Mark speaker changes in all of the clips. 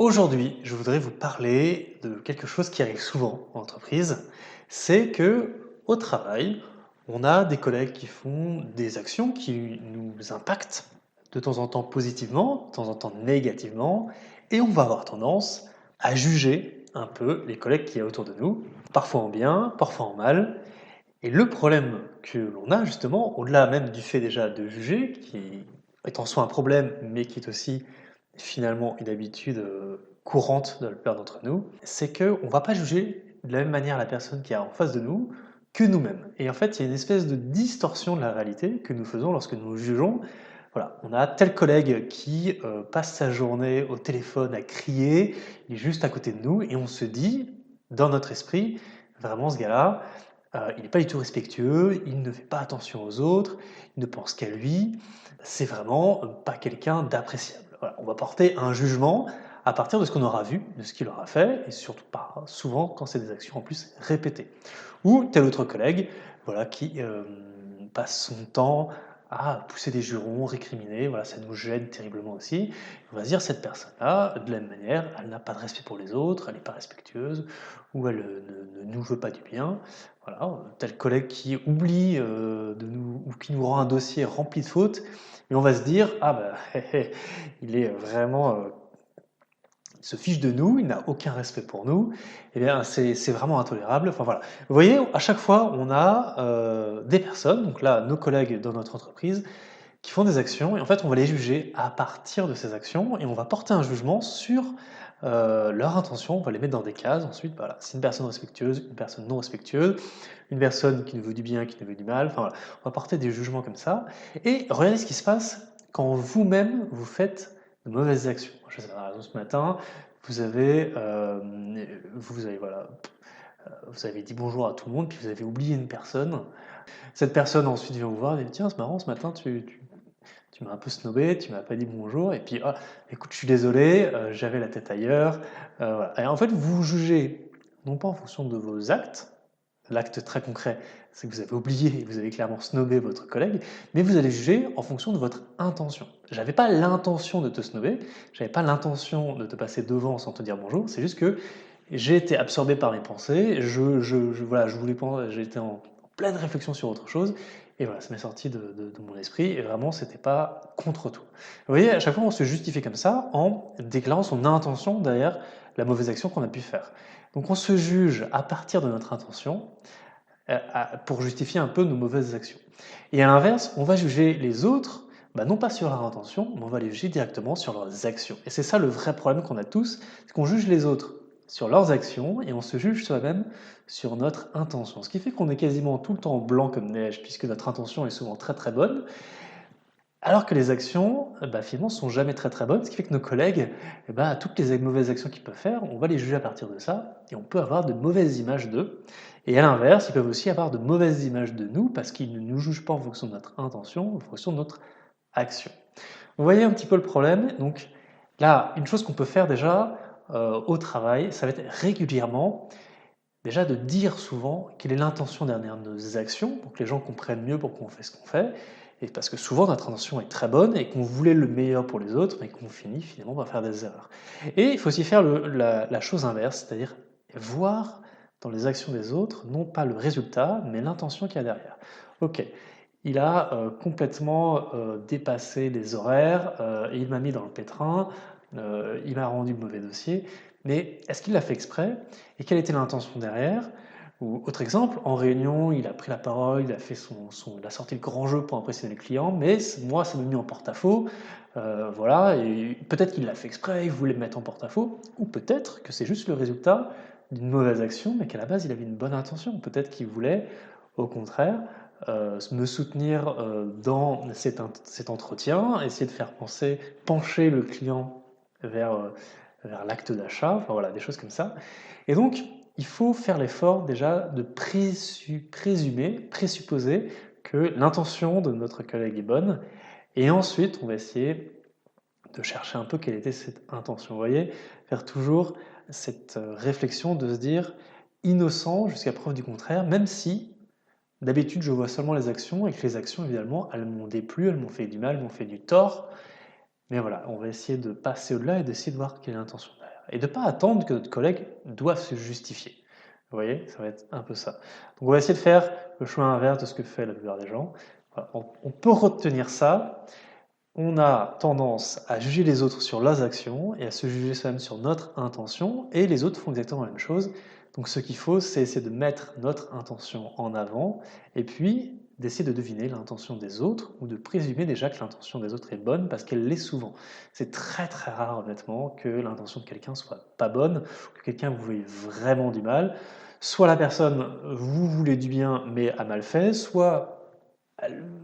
Speaker 1: Aujourd'hui, je voudrais vous parler de quelque chose qui arrive souvent en entreprise. C'est que au travail, on a des collègues qui font des actions qui nous impactent de temps en temps positivement, de temps en temps négativement, et on va avoir tendance à juger un peu les collègues qui y a autour de nous, parfois en bien, parfois en mal. Et le problème que l'on a justement, au-delà même du fait déjà de juger, qui est en soi un problème, mais qui est aussi finalement une habitude courante de la plupart d'entre nous, c'est qu'on ne va pas juger de la même manière la personne qui est en face de nous que nous-mêmes. Et en fait, il y a une espèce de distorsion de la réalité que nous faisons lorsque nous jugeons. Voilà, on a tel collègue qui passe sa journée au téléphone à crier, il est juste à côté de nous, et on se dit, dans notre esprit, vraiment ce gars-là, il n'est pas du tout respectueux, il ne fait pas attention aux autres, il ne pense qu'à lui, c'est vraiment pas quelqu'un d'appréciable. Voilà, on va porter un jugement à partir de ce qu'on aura vu, de ce qu'il aura fait, et surtout pas souvent quand c'est des actions en plus répétées. Ou tel autre collègue voilà, qui passe son temps à pousser des jurons, récriminer, voilà, ça nous gêne terriblement aussi. On va se dire, cette personne-là, de la même manière, elle n'a pas de respect pour les autres, elle n'est pas respectueuse, ou elle ne nous veut pas du bien. Voilà, tel collègue qui oublie de nous, ou qui nous rend un dossier rempli de fautes, et on va se dire, ah bah, il est vraiment, il se fiche de nous, il n'a aucun respect pour nous, eh bien c'est vraiment intolérable. Enfin voilà. Vous voyez, à chaque fois, on a des personnes, donc là, nos collègues dans notre entreprise, qui font des actions, et en fait, on va les juger à partir de ces actions, et on va porter un jugement sur leur intention, on va les mettre dans des cases, ensuite, voilà, c'est une personne respectueuse, une personne non respectueuse, une personne qui nous veut du bien, qui nous veut du mal, enfin voilà, on va porter des jugements comme ça, et regardez ce qui se passe quand vous-même, vous faites de mauvaises actions. Je sais pas, par exemple, ce matin, vous avez, voilà, vous avez dit bonjour à tout le monde, puis vous avez oublié une personne. Cette personne ensuite vient vous voir et dit: «Tiens, c'est marrant, ce matin, tu m'as un peu snobé, tu m'as pas dit bonjour et puis, ah, écoute, je suis désolé, j'avais la tête ailleurs». Voilà, et en fait, vous vous jugez, non pas en fonction de vos actes, l'acte très concret, c'est que vous avez oublié et vous avez clairement snobé votre collègue, mais vous allez juger en fonction de votre intention. J'avais pas l'intention de te snobber, j'avais pas l'intention de te passer devant sans te dire bonjour, c'est juste que j'ai été absorbé par mes pensées, voilà, je voulais j'étais en pleine réflexion sur autre chose, et voilà, ça m'est sorti de mon esprit, et vraiment, c'était pas contre toi. Vous voyez, à chaque fois, on se justifie comme ça en déclarant son intention derrière la mauvaise action qu'on a pu faire. Donc, on se juge à partir de notre intention pour justifier un peu nos mauvaises actions. Et à l'inverse, on va juger les autres, bah, non pas sur leur intention, mais on va les juger directement sur leurs actions. Et c'est ça le vrai problème qu'on a tous, c'est qu'on juge les autres sur leurs actions et on se juge soi-même sur notre intention. Ce qui fait qu'on est quasiment tout le temps blanc comme neige, puisque notre intention est souvent très très bonne, alors que les actions, bah, finalement, sont jamais très très bonnes, ce qui fait que nos collègues, toutes les mauvaises actions qu'ils peuvent faire, on va les juger à partir de ça, et on peut avoir de mauvaises images d'eux. Et à l'inverse, ils peuvent aussi avoir de mauvaises images de nous, parce qu'ils ne nous jugent pas en fonction de notre intention, en fonction de notre action. Vous voyez un petit peu le problème? Donc là, une chose qu'on peut faire déjà au travail, ça va être régulièrement, déjà de dire souvent quelle est l'intention derrière nos actions, pour que les gens comprennent mieux pourquoi on fait ce qu'on fait, et parce que souvent notre intention est très bonne et qu'on voulait le meilleur pour les autres, mais qu'on finit finalement par faire des erreurs. Et il faut aussi faire la chose inverse, c'est-à-dire voir dans les actions des autres, non pas le résultat, mais l'intention qu'il y a derrière. Ok, il a complètement dépassé les horaires, et il m'a mis dans le pétrin, il m'a rendu le mauvais dossier, mais est-ce qu'il l'a fait exprès? Et quelle était l'intention derrière? Ou autre exemple, en réunion, il a pris la parole, il a fait il a sorti le grand jeu pour impressionner le client, mais moi, ça m'a mis en porte-à-faux. Voilà, et peut-être qu'il l'a fait exprès, il voulait me mettre en porte-à-faux, ou peut-être que c'est juste le résultat d'une mauvaise action, mais qu'à la base, il avait une bonne intention. Peut-être qu'il voulait, au contraire, me soutenir dans cet entretien, essayer de faire pencher le client vers, vers l'acte d'achat, enfin voilà, des choses comme ça. Et donc, il faut faire l'effort déjà de présupposer que l'intention de notre collègue est bonne, et ensuite on va essayer de chercher un peu quelle était cette intention. Vous voyez, faire toujours cette réflexion de se dire innocent jusqu'à preuve du contraire, même si d'habitude je vois seulement les actions et que les actions évidemment elles m'ont déplu, elles m'ont fait du mal, elles m'ont fait du tort, mais voilà, on va essayer de passer au-delà et d'essayer de voir quelle est l'intention derrière. Et de ne pas attendre que notre collègue doive se justifier. Vous voyez, ça va être un peu ça. Donc on va essayer de faire le choix inverse de ce que fait la plupart des gens. Voilà, on peut retenir ça. On a tendance à juger les autres sur leurs actions et à se juger soi-même sur notre intention, et les autres font exactement la même chose. Donc ce qu'il faut, c'est essayer de mettre notre intention en avant, et puis d'essayer de deviner l'intention des autres, ou de présumer déjà que l'intention des autres est bonne, parce qu'elle l'est souvent. C'est très très rare, honnêtement, que l'intention de quelqu'un soit pas bonne, que quelqu'un vous veuille vraiment du mal. Soit la personne vous voulait du bien, mais a mal fait, soit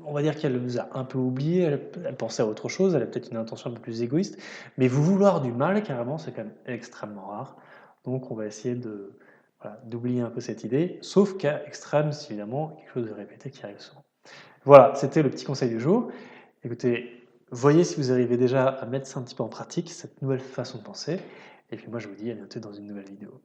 Speaker 1: on va dire qu'elle nous a un peu oublié, elle pensait à autre chose, elle a peut-être une intention un peu plus égoïste, mais vous vouloir du mal, carrément, c'est quand même extrêmement rare. Donc on va essayer voilà, d'oublier un peu cette idée, sauf cas extrême, c'est évidemment quelque chose de répété qui arrive souvent. Voilà, c'était le petit conseil du jour. Écoutez, voyez si vous arrivez déjà à mettre ça un petit peu en pratique, cette nouvelle façon de penser, et puis moi je vous dis à bientôt dans une nouvelle vidéo.